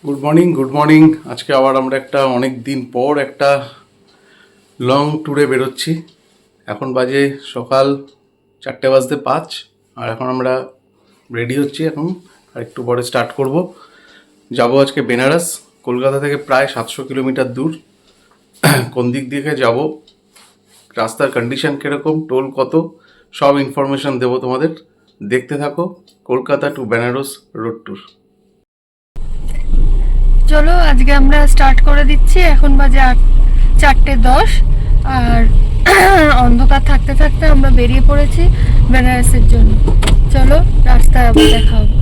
Good morning. আজকে আবার আমরা একটা অনেক দিন পর একটা লং ট্যুরে বেরোচ্ছি। এখন বাজে সকাল 4:05 আর এখন আমরা রেডি হচ্ছি। এখন আর একটু পরে স্টার্ট করব। যাব আজকে বেনারস, কলকাতা থেকে প্রায় 700 কিলোমিটার দূর। কোন দিক দিকে যাব, রাস্তার কন্ডিশন কীরকম, টোল কত, সব ইনফরমেশন দেবো তোমাদের। দেখতে থাকো Kolkata to Benaras road tour. চলো আজকে আমরা স্টার্ট করে দিচ্ছি। এখন বাজে 4:10 আর অন্ধকার থাকতে থাকতে আমরা বেরিয়ে পড়েছি বেনারসের জন্য। চলো রাস্তায় আবার দেখা হবে।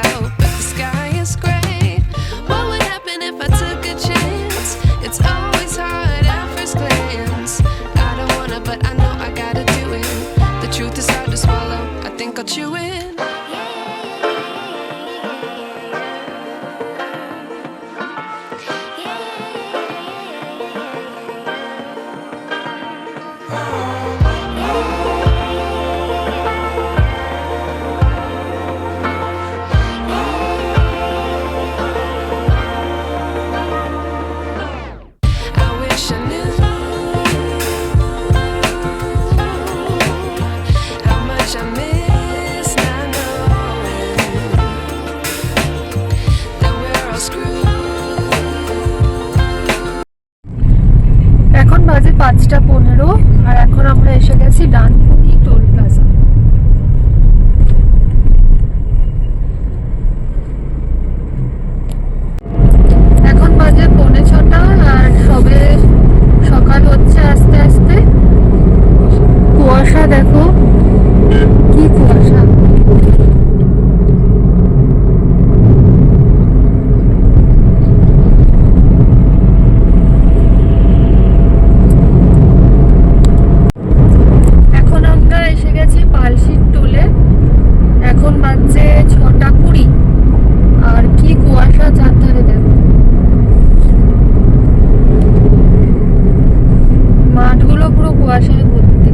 Out, but the sky is gray. What would happen if I took a chance? It's always hard at first glance. I don't wanna, but I know I gotta do it. The truth is hard to swallow. I think I'll chew it. এখন বাজে 5:15 আর এখন আমরা এসে গেছি Dankuni toll plaza. এখন বাজে 5:45 আর সবে সকাল হচ্ছে আস্তে আস্তে। কুয়াশা দেখো, কি কুয়াশা। এখন বাজছে 6:20 আর কি কুয়াশা চারধারে দেখো। মাঠগুলো পুরো কুয়াশায় ভর্তি।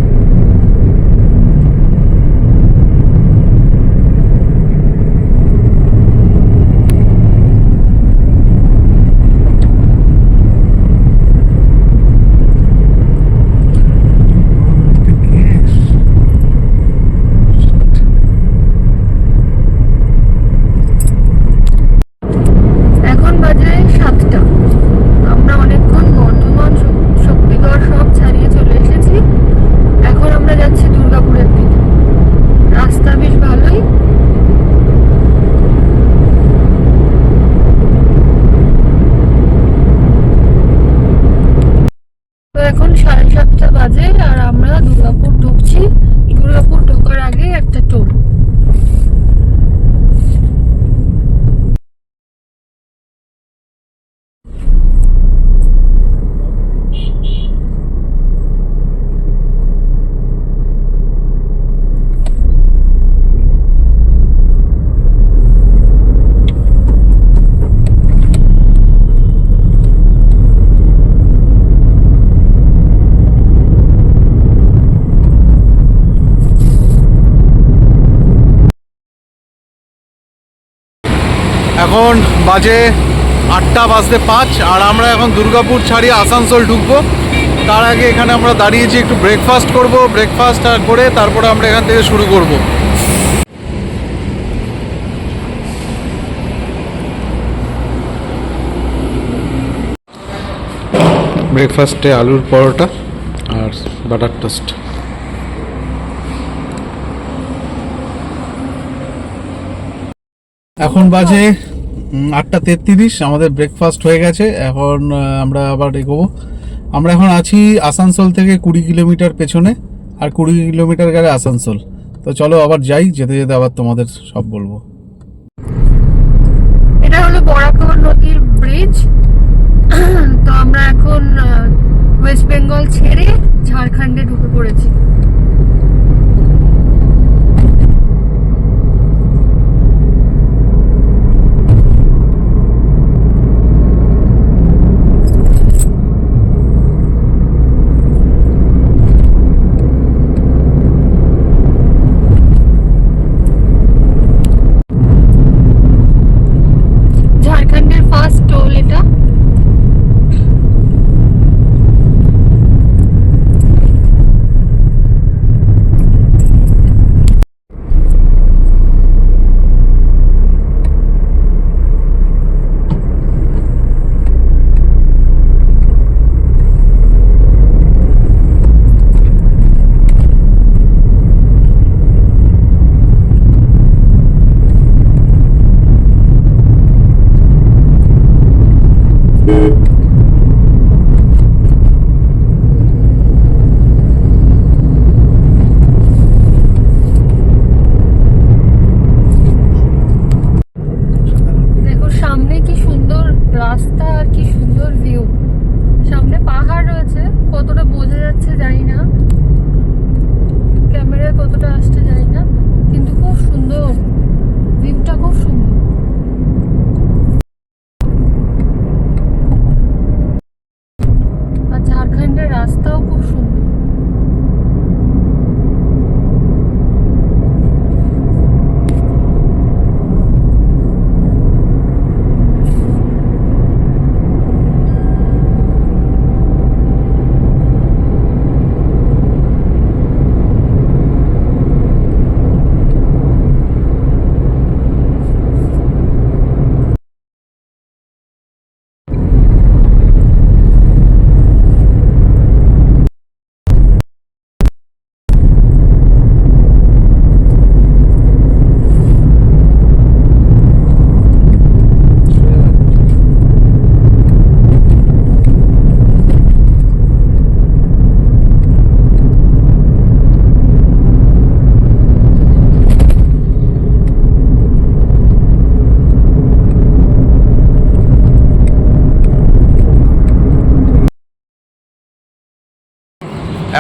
এখন 7:30 বাজে আর আমরা দুর্গাপুর ঢুকছি। দুর্গাপুর ঢোকার আগে একটা টোল। এখন বাজে 8:05 আর আমরা এখন দুর্গাপুর ছাড়িয়ে আসানসোল ঢুকবো। তার আগে এখানে আমরা দাঁড়িয়েছি, একটু ব্রেকফাস্ট করব। ব্রেকফাস্ট করে তারপরে আমরা এখান থেকে শুরু করব। ব্রেকফাস্টে আলুর পরোটা আর বাটার টোস্ট। এখন বাজে 8:33, আমাদের ব্রেকফাস্ট হয়ে গেছে। এখন আমরা আবার এগোবো। আমরা এখন আছি আসানসোল থেকে 20 কিলোমিটার পেছনে, আর 20 কিলোমিটার গেলে আসানসোল। তো চলো আবার যাই, যেতে যেতে আবার তোমাদের সব বলবো। এটা হলো বরাকর নদীর ব্রিজ। তো আমরা এখন ওয়েস্ট বেঙ্গল ছেড়ে ঝাড়খণ্ডে ঢুকে পড়েছি। ঝাড়খণ্ডের ফার্স্ট টোল এটা। দেখো সামনে কি সুন্দর রাস্তা আর কি সুন্দর ভিউ। সামনে পাহাড় রয়েছে, কতটা বোঝা যাচ্ছে জানি না, ক্যামেরায় কতটা আসছে জানি না, কিন্তু খুব সুন্দর ভিউটা, খুব সুন্দর। আর ঝাড়খণ্ডের রাস্তাও খুব সুন্দর।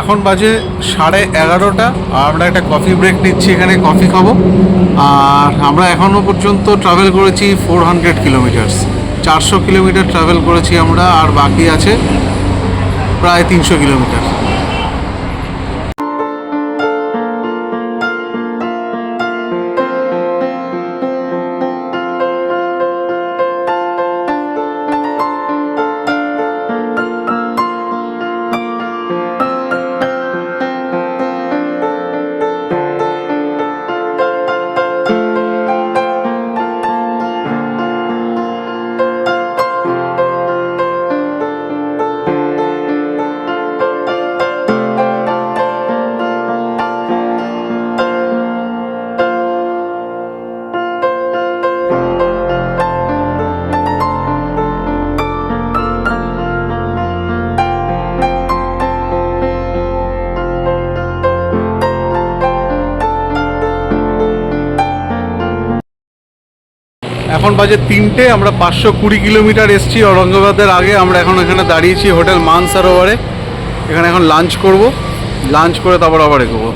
এখন বাজে 11:30, আর আমরা একটা কফি ব্রেক নিচ্ছি, এখানে কফি খাবো। আর আমরা এখনও পর্যন্ত ট্রাভেল করেছি 400 কিলোমিটার্স, 400 কিলোমিটার ট্রাভেল করেছি আমরা, আর বাকি আছে প্রায় 300 কিলোমিটার। এখন বাজে 3টে, আমরা 520 কিলোমিটার এসেছি ঔরঙ্গাবাদের আগে। আমরা এখন এখানে দাঁড়িয়েছি হোটেল মানসরোবরে, এখানে এখন লাঞ্চ করব, লাঞ্চ করে তারপর আবার এগোবো।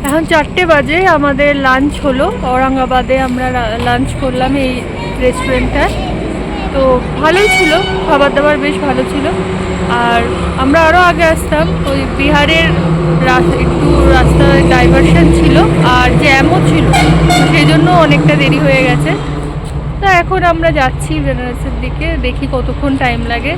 এখন 4টে বাজে, আমাদের লাঞ্চ হলো ঔরঙ্গাবাদে। আমরা লাঞ্চ করলাম এই রেস্টুরেন্টটায়। তো ভালোই ছিল, খাবার দাবার বেশ ভালো ছিল। আর আমরা আরও আগে আসতাম, ওই বিহারের একটু রাস্তায় ডাইভারশন ছিল আর জ্যামও ছিল, সেই জন্য অনেকটা দেরি হয়ে গেছে। তো এখন আমরা যাচ্ছি বেনারসের দিকে, দেখি কতক্ষণ টাইম লাগে।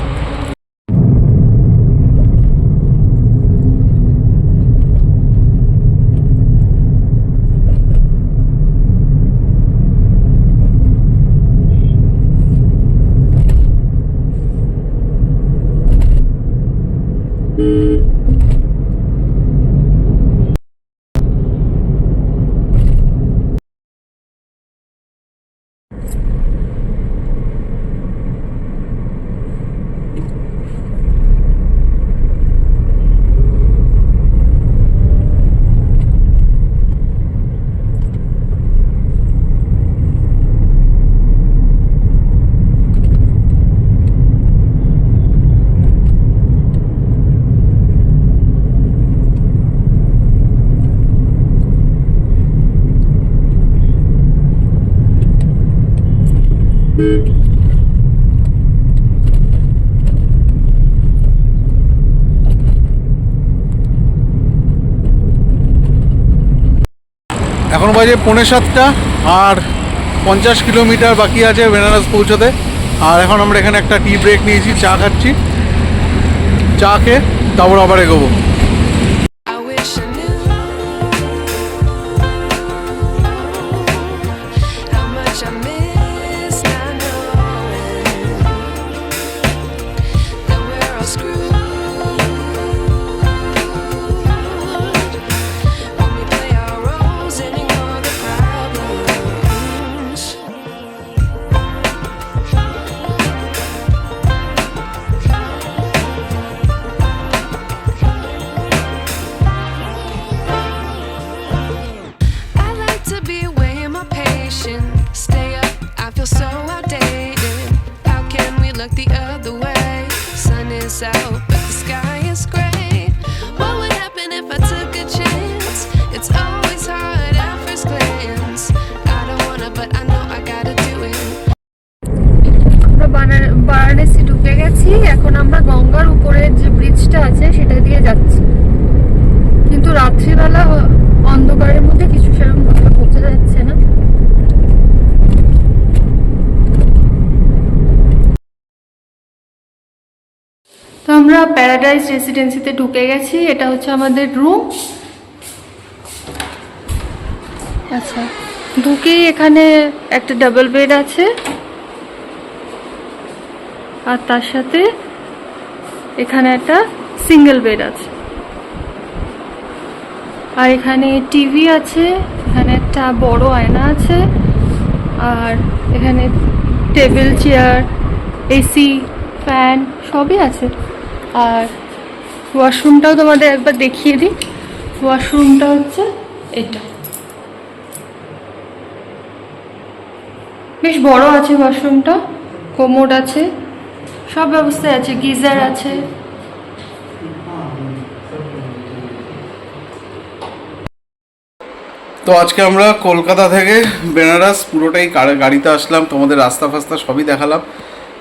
এখন বাজে 6:45 আর 50 কিলোমিটার বাকি আছে বেনারস পৌঁছতে। আর এখন আমরা এখানে একটা টি ব্রেক নিয়েছি, চা খাচ্ছি। চা খেয়ে তারপর আবার এগোবো। I wish I knew how much I miss not knowing that we're all screwed when we play our roles and ignore the problems. I like to be away in my patience. Stay up, I feel so outdated. How can we look the other way? Sun is out, but the sky is gray. What would happen if I took a chance? It's always hard at first glance. I don't wanna, but I know I gotta do it. আমরা বারাণসী ঢুকে গেছি। এখন আমরা গঙ্গার উপরের যে ব্রিজটা আছে সেটা দিয়ে যাচ্ছি, কিন্তু রাত্রিবেলা অন্ধকারের মধ্যে কিছু সেরকম ভাবে বোঝা যাচ্ছে না। তো আমরা প্যারাডাইস রেসিডেন্সিতে ঢুকে গেছি। এটা হচ্ছে আমাদের রুম। আচ্ছা, ঢুকেই এখানে একটা ডাবল বেড আছে, আর তার সাথে এখানে একটা সিঙ্গেল বেড আছে। আর এখানে টিভি আছে, এখানে একটা বড় আয়না আছে, আর এখানে টেবিল, চেয়ার, এসি, ফ্যান সবই আছে। আর ওয়াশরুমটাও তোমাদের একবার দেখিয়ে দিই। ওয়াশরুমটা হচ্ছে এটা, বেশ বড় আছে ওয়াশরুমটা। কোমোড আছে, সব ব্যবস্থায় আছে, গিজার আছে। তো আজকে আমরা কলকাতা থেকে বেনারস পুরোটাই গাড়িতে আসলাম, তোমাদের রাস্তা ফাস্তা সবই দেখালাম।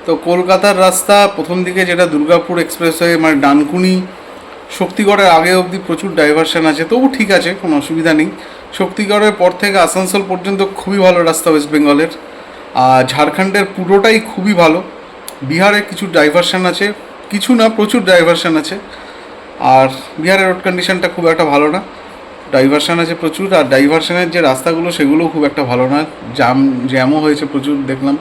তো কলকাতার রাস্তা প্রথম দিকে যেটা দুর্গাপুর এক্সপ্রেসওয়ে, মানে ডানকুনি শক্তিগড়ের আগে অবধি প্রচুর ডাইভারশন আছে, তবু ঠিক আছে, কোনো অসুবিধা নেই। শক্তিগড়ের পর থেকে আসানসোল পর্যন্ত খুবই ভালো রাস্তা ওয়েস্ট বেঙ্গলের। আর ঝাড়খণ্ডের পুরোটাই খুবই ভালো। বিহারে কিছু ডাইভারশন আছে, কিছু না প্রচুর ডাইভারশন আছে। আর বিহারের রোড কন্ডিশনটা খুব একটা ভালো না, ডাইভারশন আছে প্রচুর। আর ডাইভারশনের যে রাস্তাগুলো সেগুলোও খুব একটা ভালো না, জ্যামও হয়েছে প্রচুর দেখলাম।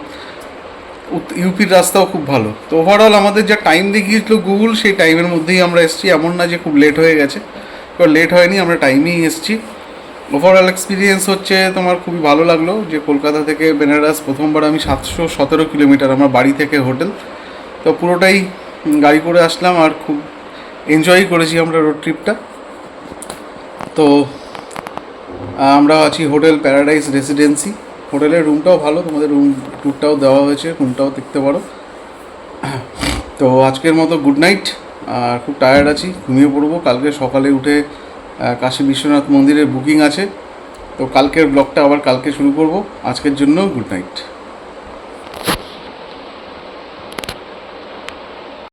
ইউপির রাস্তাও খুব ভালো। তো ওভারঅল আমাদের যা টাইম দেখিয়েছিল গুগল, সেই টাইমের মধ্যেই আমরা এসেছি। এমন না যে খুব লেট হয়ে গেছে, লেট হয়নি, আমরা টাইমেই এসেছি। ওভারঅল এক্সপিরিয়েন্স হচ্ছে তোমার খুবই ভালো লাগলো। যে কলকাতা থেকে বেনারস প্রথমবার আমি 717 কিলোমিটার আমার বাড়ি থেকে হোটেল, তো পুরোটাই গাড়ি করে আসলাম। আর খুব এনজয় করেছি আমরা রোড ট্রিপটা। তো আমরা আছি হোটেল প্যারাডাইস রেসিডেন্সি। হোটেলের রুমটাও ভালো, তোমাদের রুম ট্যুরটাও দেওয়া হয়েছে, রুমটাও দেখতে পারো। তো আজকের মতো গুড নাইট। আর খুব টায়ার্ড আছি, ঘুমিয়ে পড়বো। কালকে সকালে উঠে কাশী বিশ্বনাথ মন্দিরের বুকিং আছে, তো কালকের ব্লগটা আবার কালকে শুরু করব। আজকের জন্য গুড নাইট।